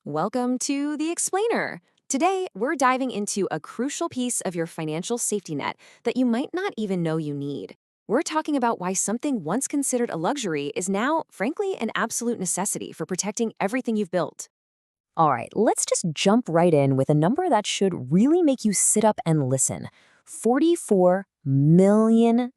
Welcome to The Explainer. Today, we're diving into a crucial piece of your financial safety net that you might not even know you need. We're talking about why something once considered a luxury is now, frankly, an absolute necessity for protecting everything you've built. All right, let's just jump right in with a number that should really make you sit up and listen. $44 million.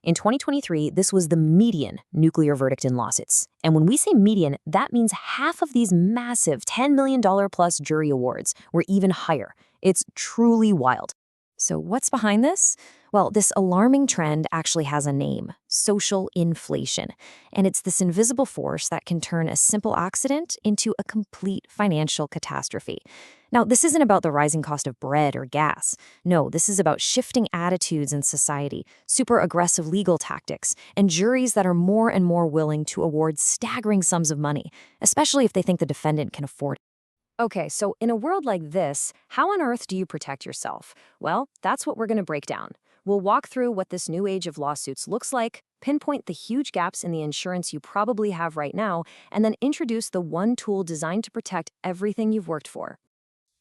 In 2023, this was the median nuclear verdict in lawsuits. And when we say median, that means half of these massive $10 million plus jury awards were even higher. It's truly wild. So what's behind this? Well, this alarming trend actually has a name: social inflation. And it's this invisible force that can turn a simple accident into a complete financial catastrophe. Now, this isn't about the rising cost of bread or gas. No, this is about shifting attitudes in society, super aggressive legal tactics, and juries that are more and more willing to award staggering sums of money, especially if they think the defendant can afford it. Okay, so in a world like this, how on earth do you protect yourself? Well, that's what we're going to break down. We'll walk through what this new age of lawsuits looks like, pinpoint the huge gaps in the insurance you probably have right now, and then introduce the one tool designed to protect everything you've worked for.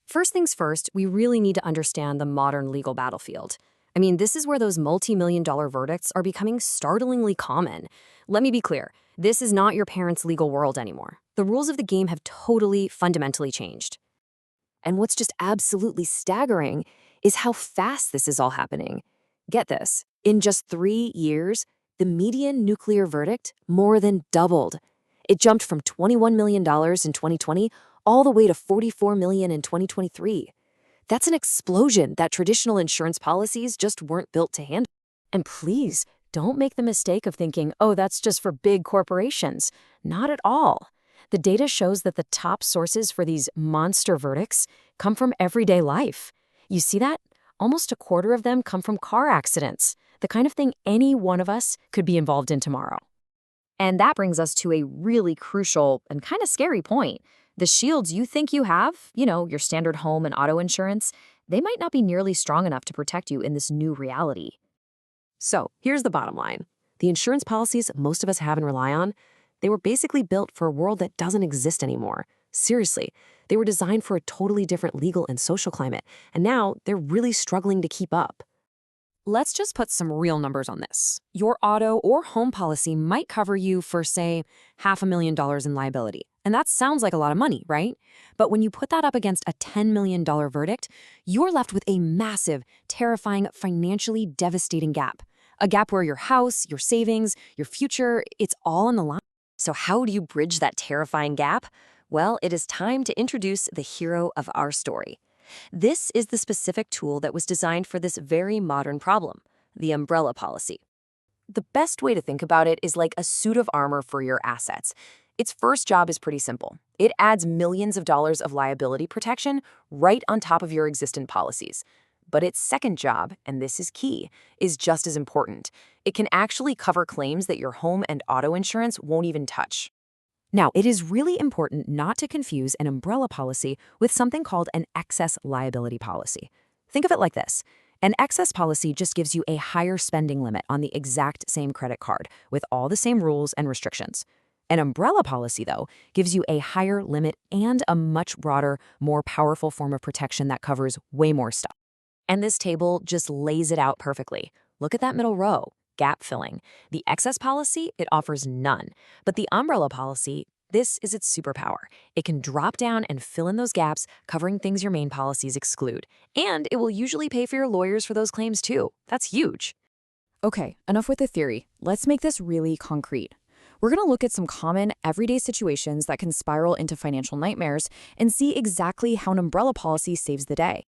First things first, we really need to understand the modern legal battlefield. I mean, this is where those multi-million-dollar verdicts are becoming startlingly common. Let me be clear, this is not your parents' legal world anymore. The rules of the game have totally, fundamentally changed. And what's just absolutely staggering is how fast this is all happening. Get this, in just 3 years, the median nuclear verdict more than doubled. It jumped from $21 million in 2020 all the way to $44 million in 2023. That's an explosion that traditional insurance policies just weren't built to handle. And please, don't make the mistake of thinking, oh, that's just for big corporations. Not at all. The data shows that the top sources for these monster verdicts come from everyday life. You see that? Almost a quarter of them come from car accidents, the kind of thing any one of us could be involved in tomorrow. And that brings us to a really crucial and kind of scary point. The shields you think you have, your standard home and auto insurance, they might not be nearly strong enough to protect you in this new reality. So here's the bottom line. The insurance policies most of us have and rely on, they were basically built for a world that doesn't exist anymore. Seriously, they were designed for a totally different legal and social climate, and now they're really struggling to keep up. Let's just put some real numbers on this. Your auto or home policy might cover you for, say, $500,000 in liability. And that sounds like a lot of money, right? But when you put that up against a $10 million verdict, you're left with a massive, terrifying, financially devastating gap. A gap where your house, your savings, your future, it's all on the line. So how do you bridge that terrifying gap? Well, it is time to introduce the hero of our story. This is the specific tool that was designed for this very modern problem, the umbrella policy. The best way to think about it is like a suit of armor for your assets. Its first job is pretty simple. It adds millions of dollars of liability protection right on top of your existing policies. But its second job, and this is key, is just as important. It can actually cover claims that your home and auto insurance won't even touch. Now, it is really important not to confuse an umbrella policy with something called an excess liability policy. Think of it like this. An excess policy just gives you a higher spending limit on the exact same credit card with all the same rules and restrictions. An umbrella policy, though, gives you a higher limit and a much broader, more powerful form of protection that covers way more stuff. And this table just lays it out perfectly. Look at that middle row. Gap filling. The excess policy, it offers none. But the umbrella policy, this is its superpower. It can drop down and fill in those gaps, covering things your main policies exclude. And it will usually pay for your lawyers for those claims too. That's huge. Okay, enough with the theory. Let's make this really concrete. We're going to look at some common everyday situations that can spiral into financial nightmares and see exactly how an umbrella policy saves the day.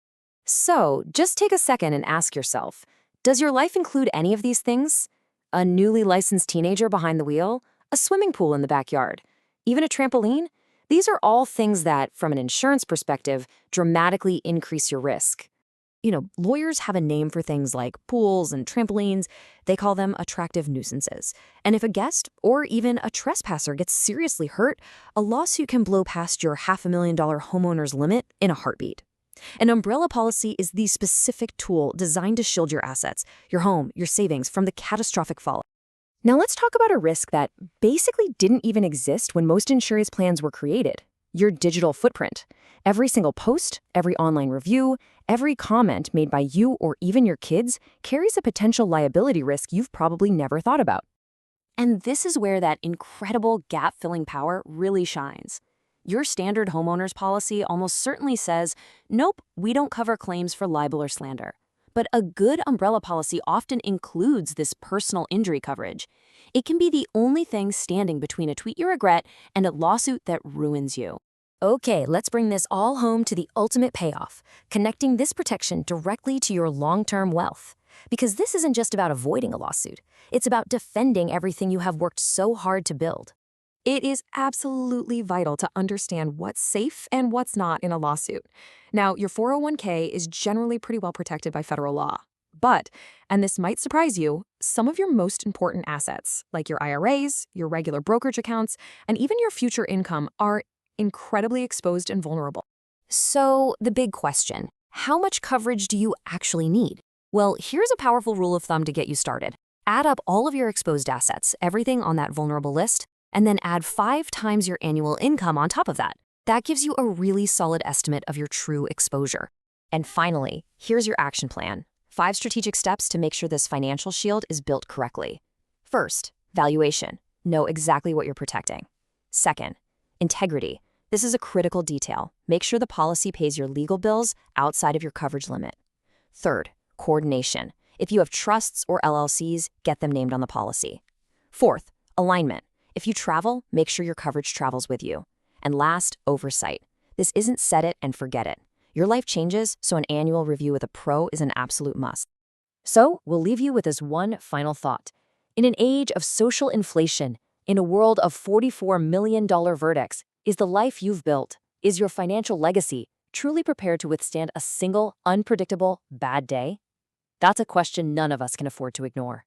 So just take a second and ask yourself, does your life include any of these things? A newly licensed teenager behind the wheel? A swimming pool in the backyard? Even a trampoline? These are all things that, from an insurance perspective, dramatically increase your risk. Lawyers have a name for things like pools and trampolines. They call them attractive nuisances. And if a guest or even a trespasser gets seriously hurt, a lawsuit can blow past your $500,000 homeowner's limit in a heartbeat. An umbrella policy is the specific tool designed to shield your assets, your home, your savings from the catastrophic fallout. Now let's talk about a risk that basically didn't even exist when most insurance plans were created: Your digital footprint. Every single post, every online review, every comment made by you or even your kids carries a potential liability risk you've probably never thought about. And this is where that incredible gap-filling power really shines. Your standard homeowner's policy almost certainly says, nope, we don't cover claims for libel or slander. But a good umbrella policy often includes this personal injury coverage. It can be the only thing standing between a tweet you regret and a lawsuit that ruins you. Okay, let's bring this all home to the ultimate payoff, connecting this protection directly to your long-term wealth. Because this isn't just about avoiding a lawsuit, it's about defending everything you have worked so hard to build. It is absolutely vital to understand what's safe and what's not in a lawsuit. Now, your 401k is generally pretty well protected by federal law. But, and this might surprise you, some of your most important assets, like your IRAs, your regular brokerage accounts, and even your future income, are incredibly exposed and vulnerable. So, the big question, how much coverage do you actually need? Well, here's a powerful rule of thumb to get you started. Add up all of your exposed assets, everything on that vulnerable list, and then add 5 times your annual income on top of that. That gives you a really solid estimate of your true exposure. And finally, here's your action plan. 5 strategic steps to make sure this financial shield is built correctly. First, valuation. Know exactly what you're protecting. Second, integrity. This is a critical detail. Make sure the policy pays your legal bills outside of your coverage limit. Third, coordination. If you have trusts or LLCs, get them named on the policy. Fourth, alignment. If you travel, make sure your coverage travels with you. And last, oversight. This isn't set it and forget it. Your life changes, so an annual review with a pro is an absolute must. So, we'll leave you with this one final thought. In an age of social inflation, in a world of $44 million verdicts, is the life you've built, is your financial legacy truly prepared to withstand a single, unpredictable, bad day? That's a question none of us can afford to ignore.